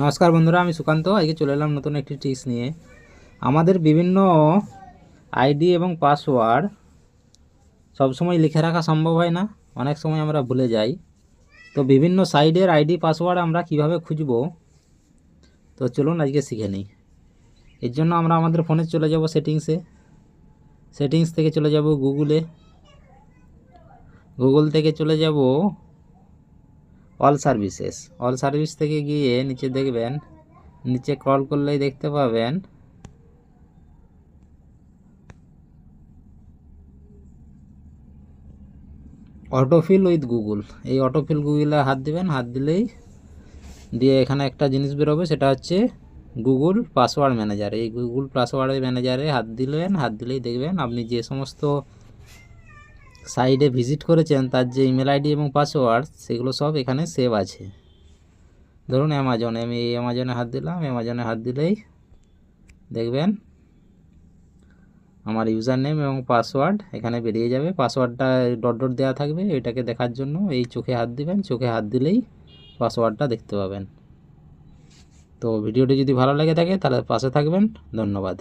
নমস্কার বন্ধুরা, আমি সুকান্ত। আজকে চলে এলাম নতুন একটি ট্রিক্স নিয়ে। আমাদের বিভিন্ন আইডি এবং পাসওয়ার্ড সবসময় লিখে রাখা সম্ভব হয় না, অনেক সময় আমরা ভুলে যাই। তো বিভিন্ন সাইডের আইডি পাসওয়ার্ড আমরা কিভাবে খুঁজব, তো চলুন আজকে শিখে নিই। এর জন্য আমরা আমাদের ফোনে চলে যাব সেটিংস থেকে চলে যাব গুগল থেকে চলে যাব অল সার্ভিস থেকে গিয়ে নিচে দেখবেন, নিচে স্ক্রল করলেই দেখতে পাবেন অটোফিল উইথ গুগল। এই অটোফিল গুগলে হাত দিবেন, হাত দিলেই দিয়ে এখানে একটা জিনিস বেরোবে, সেটা হচ্ছে গুগল পাসওয়ার্ড ম্যানেজার। এই গুগল পাসওয়ার্ড ম্যানেজারে হাত দিলেই দেখবেন আপনি যে সমস্ত সাইটে ভিজিট করেছেন তার যে ইমেল আইডি এবং পাসওয়ার্ড সেগুলো সব এখানে সেভ আছে। ধরুন অ্যামাজনে, আমি এই অ্যামাজনে হাত দিলাম। অ্যামাজনে হাত দিলেই দেখবেন আমার ইউজার নেম এবং পাসওয়ার্ড এখানে বেরিয়ে যাবে। পাসওয়ার্ডটা ডট ডট দেওয়া থাকবে, এটাকে দেখার জন্য এই চোখে হাত দিবেন। চোখে হাত দিলেই পাসওয়ার্ডটা দেখতে পাবেন। তো ভিডিওটি যদি ভালো লেগে থাকে তাহলে পাশে থাকবেন। ধন্যবাদ।